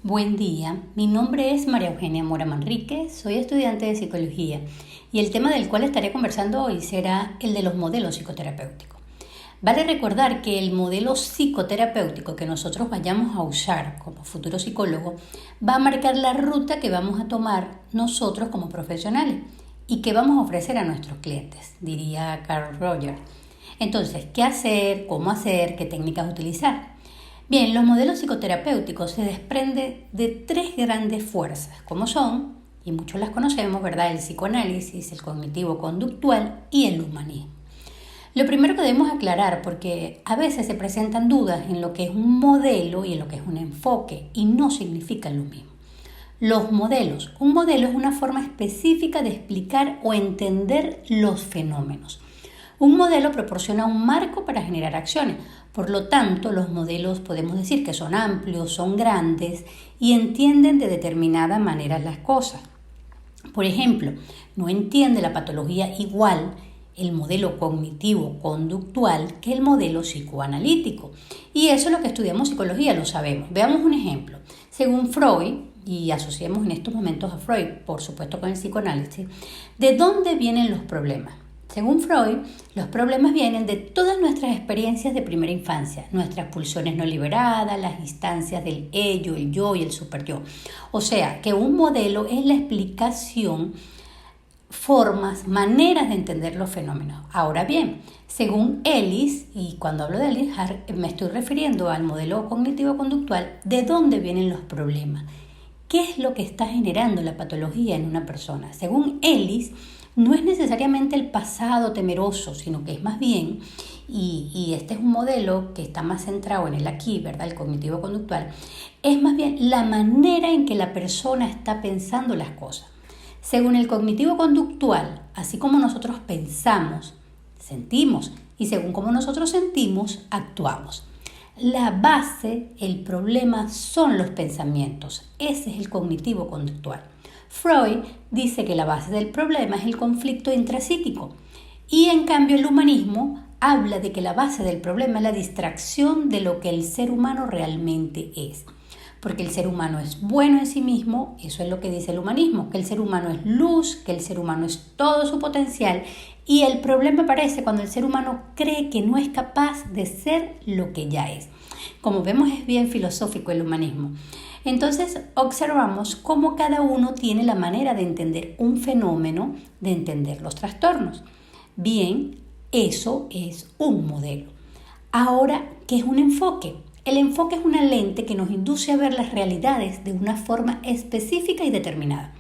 Buen día, mi nombre es María Eugenia Mora Manrique, soy estudiante de psicología y el tema del cual estaré conversando hoy será el de los modelos psicoterapéuticos. Vale recordar que el modelo psicoterapéutico que nosotros vayamos a usar como futuro psicólogo va a marcar la ruta que vamos a tomar nosotros como profesionales y que vamos a ofrecer a nuestros clientes, diría Carl Rogers. Entonces, ¿qué hacer? ¿Cómo hacer? ¿Qué técnicas utilizar? Bien, los modelos psicoterapéuticos se desprenden de tres grandes fuerzas, como son, y muchos las conocemos, ¿verdad? El psicoanálisis, el cognitivo-conductual y el humanismo. Lo primero que debemos aclarar, porque a veces se presentan dudas en lo que es un modelo y en lo que es un enfoque, y no significan lo mismo. Los modelos. Un modelo es una forma específica de explicar o entender los fenómenos. Un modelo proporciona un marco para generar acciones. Por lo tanto, los modelos podemos decir que son amplios, son grandes y entienden de determinada manera las cosas. Por ejemplo, no entiende la patología igual el modelo cognitivo-conductual que el modelo psicoanalítico. Y eso es lo que estudiamos psicología, lo sabemos. Veamos un ejemplo. Según Freud, y asociemos en estos momentos a Freud, por supuesto con el psicoanálisis, ¿de dónde vienen los problemas? Según Freud, los problemas vienen de todas nuestras experiencias de primera infancia, nuestras pulsiones no liberadas, las instancias del ello, el yo y el superyo. O sea, que un modelo es la explicación, formas, maneras de entender los fenómenos. Ahora bien, según Ellis, y cuando hablo de Ellis me estoy refiriendo al modelo cognitivo-conductual, ¿de dónde vienen los problemas? ¿Qué es lo que está generando la patología en una persona? Según Ellis, no es necesariamente el pasado temeroso, sino que es más bien, y este es un modelo que está más centrado en el aquí, ¿verdad? El cognitivo-conductual, es más bien la manera en que la persona está pensando las cosas. Según el cognitivo-conductual, así como nosotros pensamos, sentimos, y según como nosotros sentimos, actuamos. La base, el problema son los pensamientos. Ese es el cognitivo-conductual. Freud dice que la base del problema es el conflicto intrapsíquico y en cambio el humanismo habla de que la base del problema es la distracción de lo que el ser humano realmente es. Porque el ser humano es bueno en sí mismo, eso es lo que dice el humanismo, que el ser humano es luz, que el ser humano es todo su potencial y el problema aparece cuando el ser humano cree que no es capaz de ser lo que ya es. Como vemos, es bien filosófico el humanismo. Entonces observamos cómo cada uno tiene la manera de entender un fenómeno, de entender los trastornos. Bien, eso es un modelo. Ahora, ¿qué es un enfoque? El enfoque es una lente que nos induce a ver las realidades de una forma específica y determinada.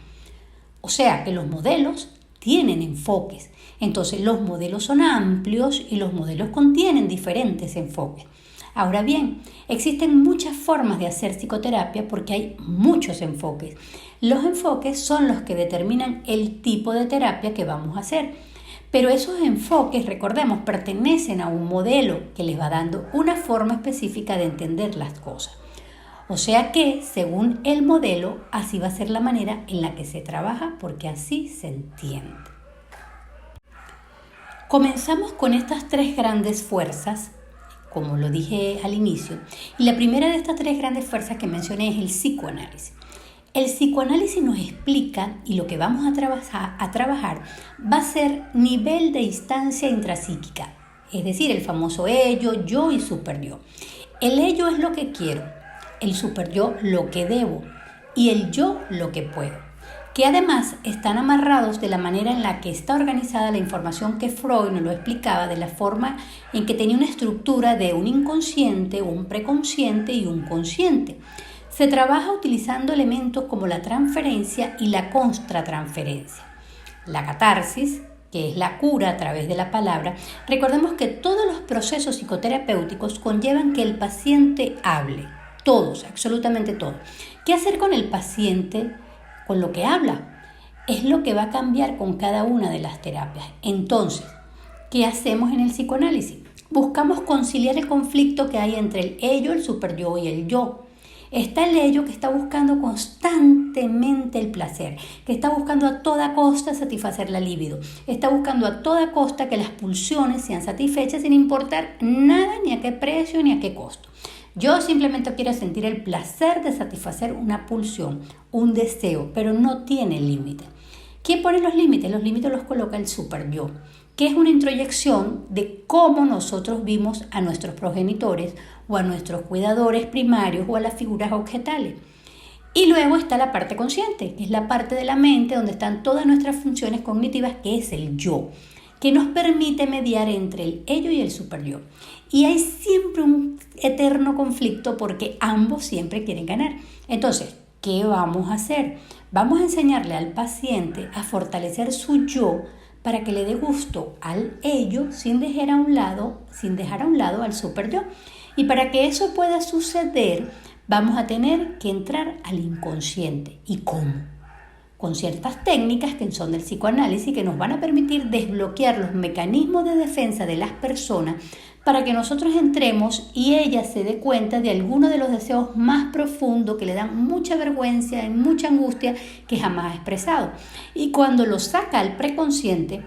O sea que los modelos tienen enfoques. Entonces los modelos son amplios y los modelos contienen diferentes enfoques. Ahora bien, existen muchas formas de hacer psicoterapia porque hay muchos enfoques. Los enfoques son los que determinan el tipo de terapia que vamos a hacer. Pero esos enfoques, recordemos, pertenecen a un modelo que les va dando una forma específica de entender las cosas. O sea que, según el modelo, así va a ser la manera en la que se trabaja porque así se entiende. Comenzamos con estas tres grandes fuerzas, como lo dije al inicio, y la primera de estas tres grandes fuerzas que mencioné es el psicoanálisis. El psicoanálisis nos explica, y lo que vamos a trabajar va a ser nivel de instancia intrapsíquica, es decir, el famoso ello, yo y superyo. El ello es lo que quiero, el superyo lo que debo y el yo lo que puedo, que además están amarrados de la manera en la que está organizada la información que Freud nos lo explicaba, de la forma en que tenía una estructura de un inconsciente, un preconsciente y un consciente. Se trabaja utilizando elementos como la transferencia y la contratransferencia. La catarsis, que es la cura a través de la palabra, recordemos que todos los procesos psicoterapéuticos conllevan que el paciente hable, todos, absolutamente todos. ¿Qué hacer con el paciente con lo que habla? Es lo que va a cambiar con cada una de las terapias. Entonces, ¿qué hacemos en el psicoanálisis? Buscamos conciliar el conflicto que hay entre el ello, el superyo y el yo. Está el ello que está buscando constantemente el placer, que está buscando a toda costa satisfacer la libido, está buscando a toda costa que las pulsiones sean satisfechas sin importar nada, ni a qué precio ni a qué costo. Yo simplemente quiero sentir el placer de satisfacer una pulsión, un deseo, pero no tiene límite. ¿Quién pone los límites? Los límites los coloca el super yo, que es una introyección de cómo nosotros vimos a nuestros progenitores o a nuestros cuidadores primarios o a las figuras objetales. Y luego está la parte consciente, que es la parte de la mente donde están todas nuestras funciones cognitivas, que es el yo, que nos permite mediar entre el ello y el super yo. Y hay siempre un eterno conflicto porque ambos siempre quieren ganar. Entonces, ¿qué vamos a hacer? Vamos a enseñarle al paciente a fortalecer su yo para que le dé gusto al ello sin dejar a un lado al super yo. Y para que eso pueda suceder, vamos a tener que entrar al inconsciente. ¿Y cómo? Con ciertas técnicas que son del psicoanálisis que nos van a permitir desbloquear los mecanismos de defensa de las personas para que nosotros entremos y ella se dé cuenta de alguno de los deseos más profundos que le dan mucha vergüenza y mucha angustia que jamás ha expresado. Y cuando lo saca al preconsciente,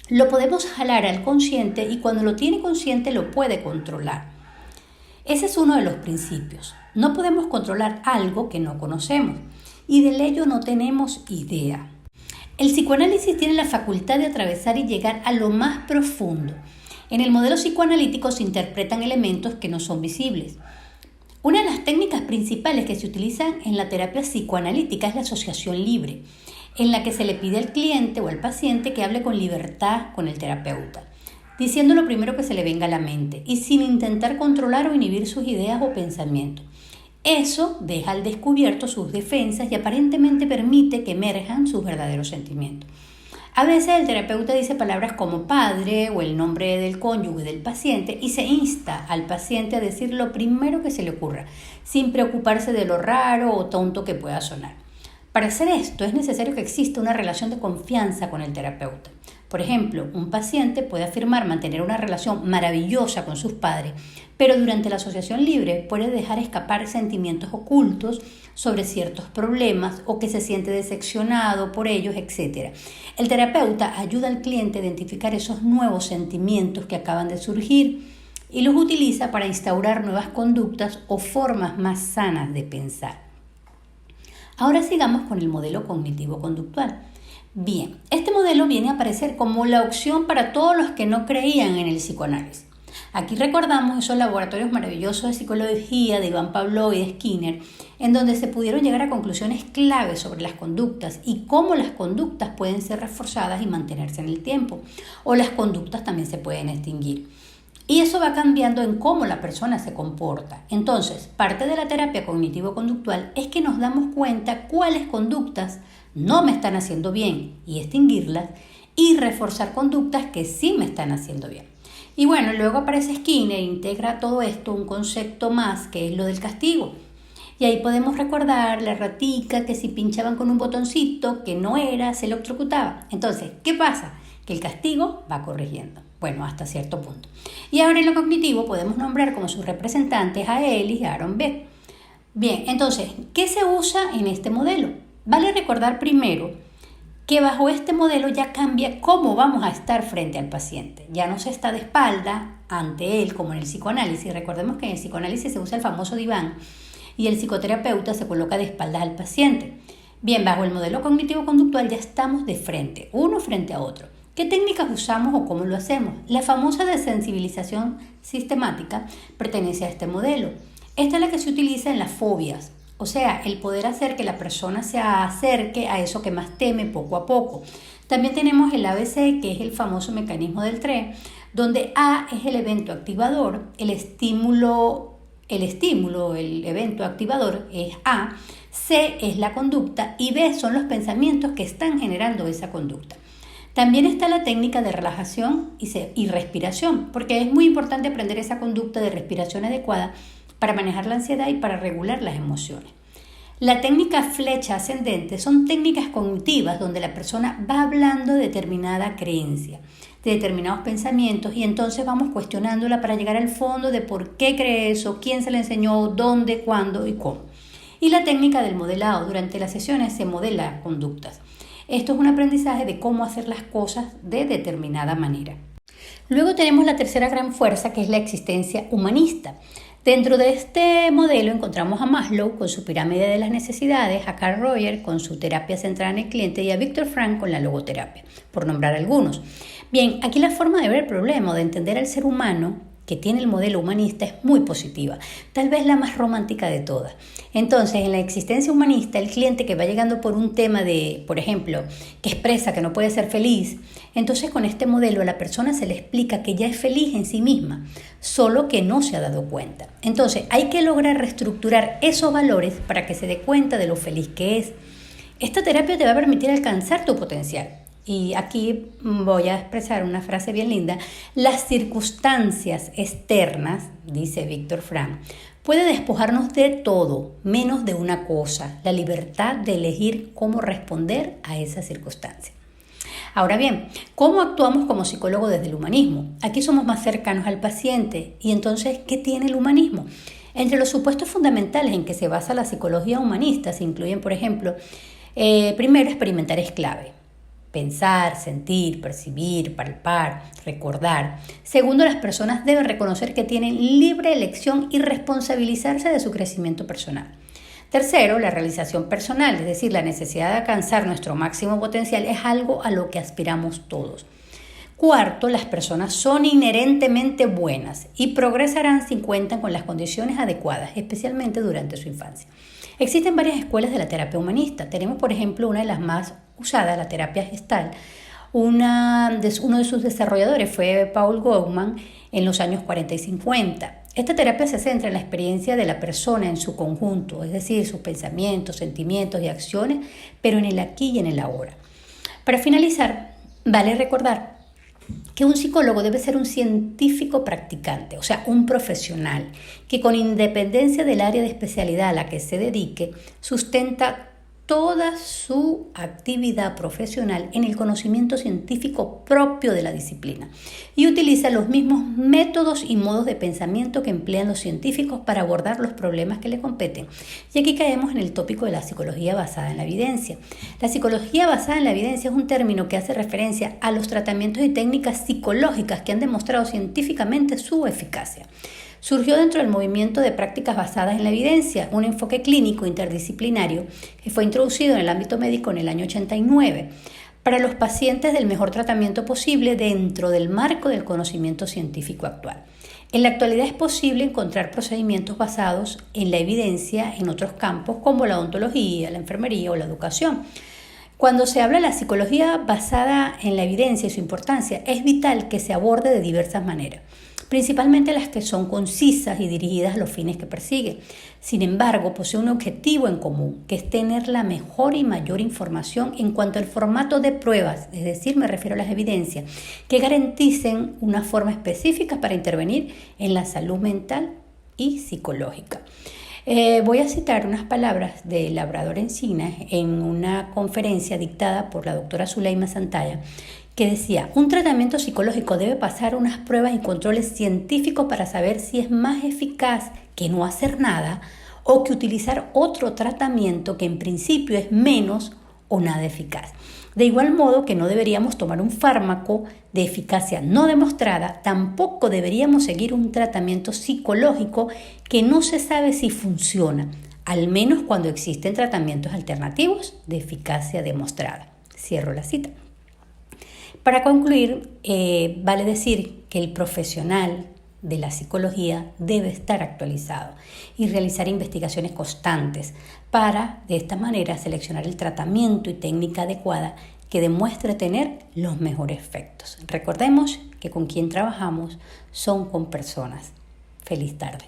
lo podemos jalar al consciente y cuando lo tiene consciente lo puede controlar. Ese es uno de los principios. No podemos controlar algo que no conocemos y del ello no tenemos idea. El psicoanálisis tiene la facultad de atravesar y llegar a lo más profundo. En el modelo psicoanalítico se interpretan elementos que no son visibles. Una de las técnicas principales que se utilizan en la terapia psicoanalítica es la asociación libre, en la que se le pide al cliente o al paciente que hable con libertad con el terapeuta, diciendo lo primero que se le venga a la mente y sin intentar controlar o inhibir sus ideas o pensamientos. Eso deja al descubierto sus defensas y aparentemente permite que emerjan sus verdaderos sentimientos. A veces el terapeuta dice palabras como padre o el nombre del cónyuge del paciente y se insta al paciente a decir lo primero que se le ocurra, sin preocuparse de lo raro o tonto que pueda sonar. Para hacer esto es necesario que exista una relación de confianza con el terapeuta. Por ejemplo, un paciente puede afirmar mantener una relación maravillosa con sus padres, pero durante la asociación libre puede dejar escapar sentimientos ocultos sobre ciertos problemas o que se siente decepcionado por ellos, etc. El terapeuta ayuda al cliente a identificar esos nuevos sentimientos que acaban de surgir y los utiliza para instaurar nuevas conductas o formas más sanas de pensar. Ahora sigamos con el modelo cognitivo-conductual. Bien, este modelo viene a aparecer como la opción para todos los que no creían en el psicoanálisis. Aquí recordamos esos laboratorios maravillosos de psicología de Iván Pavlov y de Skinner, en donde se pudieron llegar a conclusiones claves sobre las conductas y cómo las conductas pueden ser reforzadas y mantenerse en el tiempo, o las conductas también se pueden extinguir. Y eso va cambiando en cómo la persona se comporta. Entonces, parte de la terapia cognitivo-conductual es que nos damos cuenta cuáles conductas no me están haciendo bien y extinguirlas y reforzar conductas que sí me están haciendo bien. Y bueno, luego aparece Skinner e integra todo esto un concepto más que es lo del castigo. Y ahí podemos recordar la ratica que si pinchaban con un botoncito que no era, se electrocutaba. Entonces, ¿qué pasa? Que el castigo va corrigiendo. Bueno, hasta cierto punto. Y ahora en lo cognitivo podemos nombrar como sus representantes a Ellis y a Aaron Beck. Bien, entonces, ¿qué se usa en este modelo? Vale recordar primero que bajo este modelo ya cambia cómo vamos a estar frente al paciente. Ya no se está de espalda ante él como en el psicoanálisis. Recordemos que en el psicoanálisis se usa el famoso diván y el psicoterapeuta se coloca de espaldas al paciente. Bien, bajo el modelo cognitivo-conductual ya estamos de frente, uno frente a otro. ¿Qué técnicas usamos o cómo lo hacemos? La famosa desensibilización sistemática pertenece a este modelo. Esta es la que se utiliza en las fobias. O sea, el poder hacer que la persona se acerque a eso que más teme poco a poco. También tenemos el ABC, que es el famoso mecanismo del tren, donde A es el evento activador, el evento activador es A, C es la conducta y B son los pensamientos que están generando esa conducta. También está la técnica de relajación y respiración, porque es muy importante aprender esa conducta de respiración adecuada para manejar la ansiedad y para regular las emociones. La técnica flecha ascendente son técnicas cognitivas donde la persona va hablando de determinada creencia, de determinados pensamientos y entonces vamos cuestionándola para llegar al fondo de por qué cree eso, quién se le enseñó, dónde, cuándo y cómo. Y la técnica del modelado, durante las sesiones se modela conductas. Esto es un aprendizaje de cómo hacer las cosas de determinada manera. Luego tenemos la tercera gran fuerza que es la existencia humanista. Dentro de este modelo encontramos a Maslow con su pirámide de las necesidades, a Carl Rogers con su terapia centrada en el cliente y a Viktor Frankl con la logoterapia, por nombrar algunos. Bien, aquí la forma de ver el problema o de entender al ser humano que tiene el modelo humanista es muy positiva, tal vez la más romántica de todas. Entonces, en la existencia humanista, el cliente que va llegando por un tema de, por ejemplo, que expresa que no puede ser feliz, entonces con este modelo a la persona se le explica que ya es feliz en sí misma, solo que no se ha dado cuenta. Entonces, hay que lograr reestructurar esos valores para que se dé cuenta de lo feliz que es. Esta terapia te va a permitir alcanzar tu potencial. Y aquí voy a expresar una frase bien linda. Las circunstancias externas, dice Viktor Frankl, pueden despojarnos de todo, menos de una cosa, la libertad de elegir cómo responder a esa circunstancia. Ahora bien, ¿cómo actuamos como psicólogos desde el humanismo? Aquí somos más cercanos al paciente. Y entonces, ¿qué tiene el humanismo? Entre los supuestos fundamentales en que se basa la psicología humanista se incluyen, por ejemplo, primero, experimentar es clave. Pensar, sentir, percibir, palpar, recordar. Segundo, las personas deben reconocer que tienen libre elección y responsabilizarse de su crecimiento personal. Tercero, la realización personal, es decir, la necesidad de alcanzar nuestro máximo potencial es algo a lo que aspiramos todos. Cuarto, las personas son inherentemente buenas y progresarán si cuentan con las condiciones adecuadas, especialmente durante su infancia. Existen varias escuelas de la terapia humanista. Tenemos, por ejemplo, una de las más usadas, la terapia Gestalt. Uno de sus desarrolladores fue Paul Goldman en los años 40 y 50. Esta terapia se centra en la experiencia de la persona en su conjunto, es decir, sus pensamientos, sentimientos y acciones, pero en el aquí y en el ahora. Para finalizar, vale recordar que un psicólogo debe ser un científico practicante, o sea, un profesional que con independencia del área de especialidad a la que se dedique, sustenta toda su actividad profesional en el conocimiento científico propio de la disciplina y utiliza los mismos métodos y modos de pensamiento que emplean los científicos para abordar los problemas que le competen. Y aquí caemos en el tópico de la psicología basada en la evidencia. La psicología basada en la evidencia es un término que hace referencia a los tratamientos y técnicas psicológicas que han demostrado científicamente su eficacia. Surgió dentro del movimiento de prácticas basadas en la evidencia, un enfoque clínico interdisciplinario que fue introducido en el ámbito médico en el año 89 para los pacientes del mejor tratamiento posible dentro del marco del conocimiento científico actual. En la actualidad es posible encontrar procedimientos basados en la evidencia en otros campos como la odontología, la enfermería o la educación. Cuando se habla de la psicología basada en la evidencia y su importancia, es vital que se aborde de diversas maneras, principalmente las que son concisas y dirigidas a los fines que persigue. Sin embargo, posee un objetivo en común, que es tener la mejor y mayor información en cuanto al formato de pruebas, es decir, me refiero a las evidencias, que garanticen una forma específica para intervenir en la salud mental y psicológica. Voy a citar unas palabras de Labrador Encinas en una conferencia dictada por la doctora Zuleima Santalla, que decía: un tratamiento psicológico debe pasar unas pruebas y controles científicos para saber si es más eficaz que no hacer nada o que utilizar otro tratamiento que en principio es menos o nada eficaz. De igual modo que no deberíamos tomar un fármaco de eficacia no demostrada, tampoco deberíamos seguir un tratamiento psicológico que no se sabe si funciona, al menos cuando existen tratamientos alternativos de eficacia demostrada. Cierro la cita. Para concluir, vale decir que el profesional de la psicología debe estar actualizado y realizar investigaciones constantes para, de esta manera, seleccionar el tratamiento y técnica adecuada que demuestre tener los mejores efectos. Recordemos que con quien trabajamos son con personas. Feliz tarde.